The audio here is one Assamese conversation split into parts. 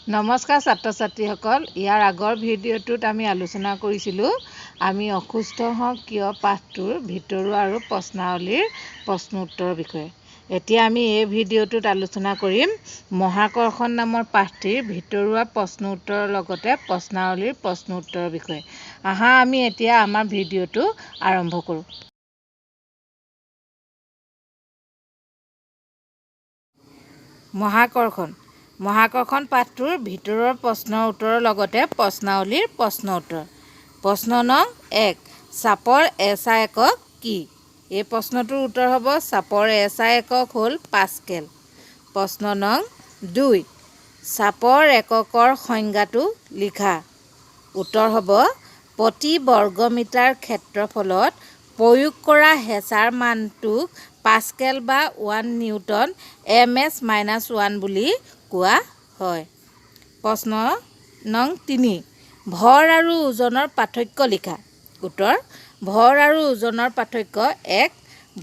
নমস্কাৰ ছাত্ৰ ছাত্ৰীসকল, ইয়াৰ আগৰ ভিডিঅ'টোত আমি আলোচনা কৰিছিলোঁ আমি অসুস্থ হওঁ কিয় পাঠটোৰ ভিতৰুৱা আৰু প্ৰশ্নাৱলীৰ প্ৰশ্ন উত্তৰৰ বিষয়ে। এতিয়া আমি এই ভিডিঅ'টোত আলোচনা কৰিম মহাকৰ্ষণ নামৰ পাঠটিৰ ভিতৰুৱা প্ৰশ্ন উত্তৰৰ লগতে প্ৰশ্নাৱলীৰ প্ৰশ্ন উত্তৰৰ বিষয়ে। আহা আমি এতিয়া আমাৰ ভিডিঅ'টো আৰম্ভ কৰোঁ। মহাকৰ্ষণ পাঠটোৰ ভিতৰৰ প্ৰশ্নৰ উত্তৰৰ লগতে প্ৰশ্নাৱলীৰ প্ৰশ্ন উত্তৰ। প্ৰশ্ন নং 1, চাপৰ এছআই একক কি? এই প্ৰশ্নটোৰ উত্তৰ হ'ব চাপৰ এছআই একক হ'ল পাস্কেল। প্ৰশ্ন নং 2, চাপৰ এককৰ সংজ্ঞাটো লিখা। উত্তৰ হ'ব প্ৰতি বৰ্গমিটাৰ ক্ষেত্ৰফলত প্ৰয়োগ কৰা হেঁচাৰ মানটোক পাস্কেল বা 1 নিউটন ms-1 বুলি কোৱা হয়। প্ৰশ্ন নং 3, ভৰ আৰু ওজনৰ পাৰ্থক্য লিখা। উত্তৰ, ভৰ আৰু ওজনৰ পাৰ্থক্য 1,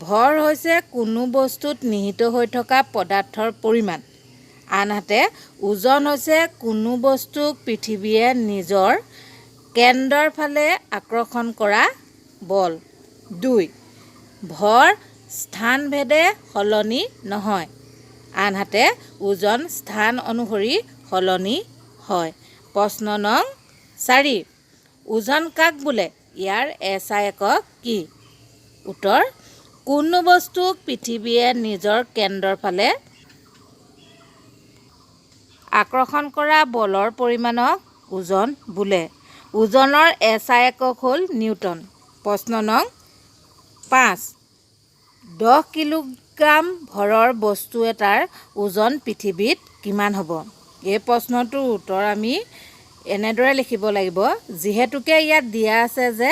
ভৰ হৈছে কোনো বস্তুত নিহিত হৈ থকা পদাৰ্থৰ পৰিমাণ, আনহাতে ওজন হৈছে কোনো বস্তুক পৃথিৱীয়ে নিজৰ কেন্দ্ৰৰ ফালে আকৰ্ষণ কৰা বল। 2, ভৰ স্থানভেদে সলনি নহয়, আনহাতে ওজন স্থান অনুসৰি সলনি হয়। প্ৰশ্ন নং 4, ওজন কাক বোলে? ইয়াৰ এছআই একক কি? উত্তৰ, কোনো বস্তুক পৃথিৱীয়ে নিজৰ কেন্দ্ৰৰ ফালে আকৰ্ষণ কৰা বলৰ পৰিমাণক ওজন বোলে। ওজনৰ এছআই একক হ'ল নিউটন। প্ৰশ্ন নং 5, 10 কিলোগ্ৰাম ভৰৰ বস্তু এটাৰ ওজন পৃথিৱীত কিমান হ'ব? এই প্ৰশ্নটোৰ উত্তৰ আমি এনেদৰে লিখিব লাগিব, যিহেতুকে ইয়াত দিয়া আছে যে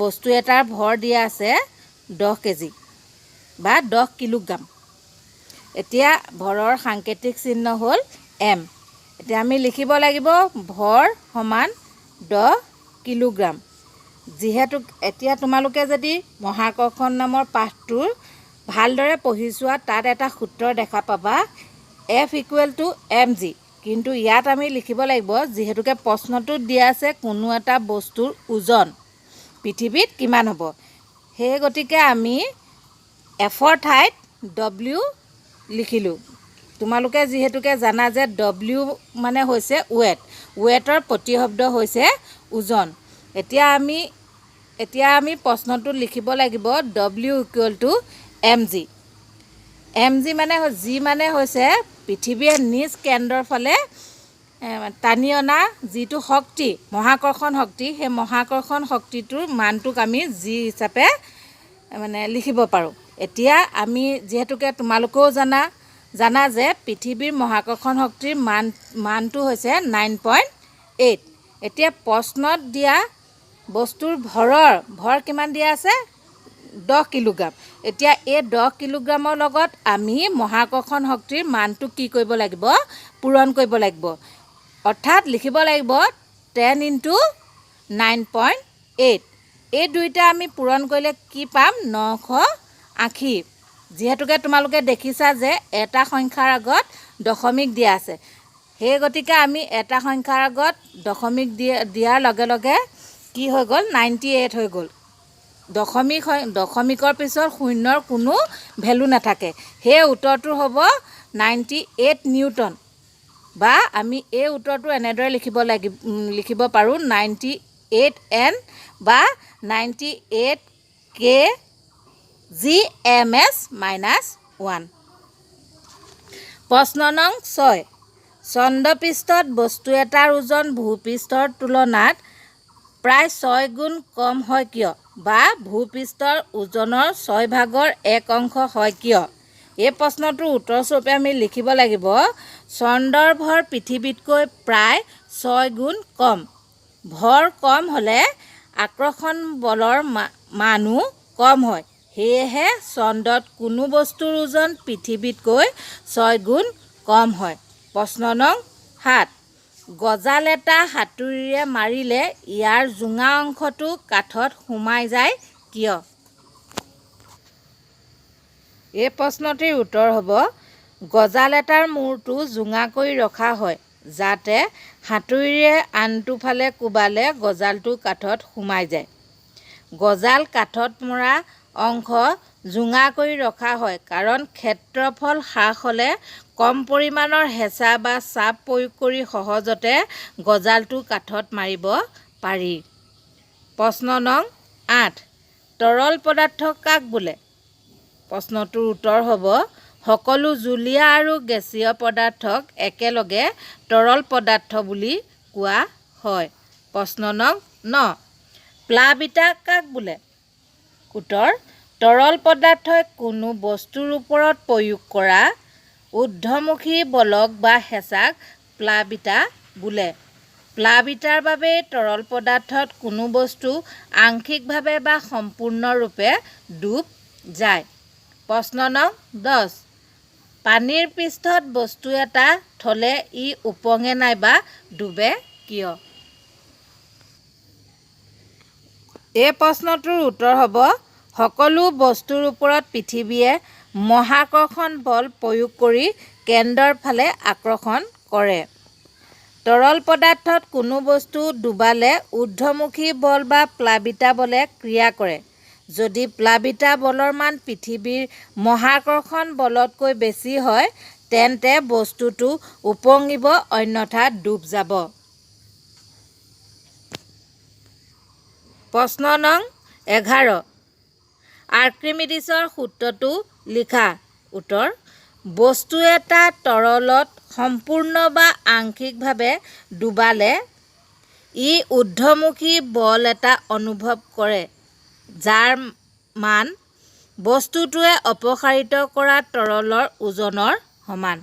বস্তু এটাৰ ভৰ দিয়া আছে 10 কেজি বা 10 কিলোগ্ৰাম। এতিয়া ভৰৰ সাংকেতিক চিহ্ন হ'ল m। এতিয়া আমি লিখিব লাগিব ভৰ সমান 10 কিলোগ্ৰাম। যিহেতু এতিয়া তোমালোকে যদি মহাকৰ্ষণ নামৰ পাঠটোৰ ভালদৰে পঢ়ি চোৱা, তাত এটা সূত্ৰ দেখা পাবা F = mg। কিন্তু ইয়াত আমি লিখিব লাগিব, যিহেতুকে প্ৰশ্নটোত দিয়া আছে কোনো এটা বস্তুৰ ওজন পৃথিৱীত কিমান হ'ব, সেই গতিকে আমি Fৰ ঠাইত W লিখিলোঁ। তোমালোকে যিহেতুকে জানা যে W মানে হৈছে ৱেট, ৱেটৰ প্ৰতিশব্দ হৈছে ওজন। এতিয়া আমি প্ৰশ্নটোত লিখিব লাগিব W = mg। mg মানে হৈছে পৃথিৱীয়ে নিজ কেন্দ্ৰৰ ফালে টানি অনা যিটো শক্তি, মহাকৰ্ষণ শক্তি, সেই মহাকৰ্ষণ শক্তিটোৰ মানটোক আমি g হিচাপে লিখিব পাৰোঁ। এতিয়া আমি যিহেতুকে তোমালোকেও জানা যে পৃথিৱীৰ মহাকৰ্ষণ শক্তিৰ মানটো হৈছে 9.8। এতিয়া প্ৰশ্নত দিয়া বস্তুৰ ভৰ কিমান দিয়া আছে? 10 কিলোগ্ৰাম। এতিয়া এই 10 কিলোগ্ৰামৰ লগত আমি মহাকৰ্ষণ শক্তিৰ মানটো কি কৰিব লাগিব? পূৰণ কৰিব লাগিব। অৰ্থাৎ লিখিব লাগিব 10 × 9.8। এই দুইটা আমি পূৰণ কৰিলে কি পাম? 980। যিহেতুকে তোমালোকে দেখিছা যে এটা সংখ্যাৰ আগত দশমিক দিয়া আছে, সেই গতিকে আমি এটা সংখ্যাৰ আগত দশমিক দিয়াৰ লগে লগে কি হৈ গ'ল? 98 হৈ গ'ল। দশমিকৰ পিছত শূন্যৰ কোনো ভেলু নাথাকে। সেই উত্তৰটো হ'ব 98 নিউটন, বা আমি এই উত্তৰটো এনেদৰে লিখিব পাৰোঁ 98 N বা 98 kg/-1। প্ৰশ্ন নং 6, চন্দ্ৰপৃষ্ঠত বস্তু এটাৰ ওজন ভূপৃষ্ঠৰ তুলনাত প্ৰায় 6 গুণ কম হয় কিয়? বা ভূপৃষ্ঠৰ ওজনৰ 1/6 হয় কিয়? এই প্ৰশ্নটোৰ উত্তৰস্বৰূপে আমি লিখিব লাগিব চন্দ্ৰৰ ভৰ পৃথিৱীতকৈ প্ৰায় 6 গুণ কম। ভৰ কম হ'লে আকৰ্ষণ বলৰ মানো কম হয়। সেয়েহে চন্দ্ৰত কোনো বস্তুৰ ওজন পৃথিৱীতকৈ 6 গুণ কম হয়। প্ৰশ্ন নং 7, গজাল এটা হাতুৰিৰে মাৰিলে ইয়াৰ জোঙা অংশটো কাঠত সোমাই যায় কিয়? এই প্ৰশ্নটিৰ উত্তৰ হ'ব গজাল এটাৰ মূৰটো জোঙা কৰি ৰখা হয় যাতে হাতুৰিৰে আনটো ফালে কোবালে গজালটো কাঠত সোমাই যায়। গজাল কাঠত মৰা অংশ জোঙা কৰি ৰখা হয় কাৰণ ক্ষেত্ৰফল হ্ৰাস হ'লে কম পৰিমাণৰ হেঁচা বা চাপ প্ৰয়োগ কৰি সহজতে গজালটো কাঠত মাৰিব পাৰি। প্ৰশ্ন নং 8 তৰল পদাৰ্থ কাক বোলে? প্ৰশ্নটোৰ উত্তৰ হ'ব সকলো জুলীয়া আৰু গেছীয় পদাৰ্থক একেলগে তৰল পদাৰ্থ বুলি কোৱা হয়। প্ৰশ্ন নং 9 প্লাবিতা কাক বোলে? উত্তৰ তৰল পদাৰ্থই কোনো বস্তুৰ ওপৰত প্ৰয়োগ কৰা ঊৰ্ধ্বমুখী বলক বা হেঁচাক প্লাবিতা বোলে। প্লাবিতাৰ বাবে তৰল পদাৰ্থত কোনো বস্তু আংশিকভাৱে বা সম্পূৰ্ণৰূপে ডুব যায়। প্ৰশ্ন নং 10 পানীৰ পৃষ্ঠত বস্তু এটা থ'লে ই উপঙে নাইবা ডুবে কিয়? এই প্ৰশ্নটোৰ উত্তৰ হ'ব সকলো বস্তুৰ ওপৰত পৃথিৱীয়ে মহাকৰ্ষণ বল প্ৰয়োগ কৰি কেন্দ্ৰৰ ফালে আকৰ্ষণ কৰে। তৰল পদাৰ্থত কোনো বস্তু ডুবালে ঊৰ্ধ্বমুখী বল বা প্লাবিতা বলে ক্ৰিয়া কৰে। যদি প্লাবিতা বলৰ মান পৃথিৱীৰ মহাকৰ্ষণ বলতকৈ বেছি হয় তেন্তে বস্তুটো উপঙিব অন্যথা ডুব যাব। প্ৰশ্ন নং 11 আৰ্কিমিডিছৰ সূত্ৰটো লিখা। উত্তৰ বস্তু এটা তৰলত সম্পূৰ্ণ বা আংশিকভাৱে ডুবালে ই ঊৰ্ধ্বমুখী বল এটা অনুভৱ কৰে যাৰ মান বস্তুটোৱে অপসাৰিত কৰা তৰলৰ ওজনৰ সমান।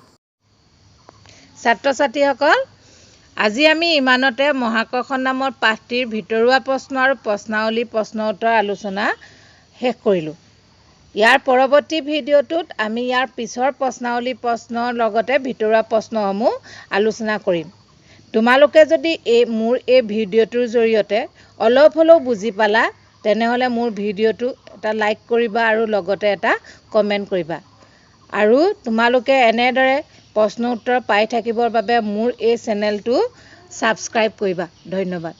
ছাত্ৰ ছাত্ৰীসকল আজি আমি ইমানতে মহাকৰ্ষণ নামৰ পাঠটিৰ ভিতৰুৱা প্ৰশ্ন আৰু প্ৰশ্নাৱলী প্ৰশ্ন উত্তৰ আলোচনা শেষ কৰিলোঁ। ইয়াৰ পৰৱৰ্তী ভিডিঅ'টোত আমি ইয়াৰ পিছৰ প্ৰশ্নাৱলী প্ৰশ্নৰ লগতে ভিতৰুৱা প্ৰশ্নসমূহ আলোচনা কৰিম। তোমালোকে যদি মোৰ এই ভিডিঅ'টোৰ জৰিয়তে অলপ হ'লেও বুজি পালা তেনেহ'লে মোৰ ভিডিঅ'টো এটা লাইক কৰিবা আৰু লগতে এটা কমেণ্ট কৰিবা। আৰু তোমালোকে এনেদৰে প্ৰশ্ন উত্তৰ পাই থাকিবৰ বাবে মোৰ এই চেনেলটো ছাবস্ক্ৰাইব কৰিবা। ধন্যবাদ।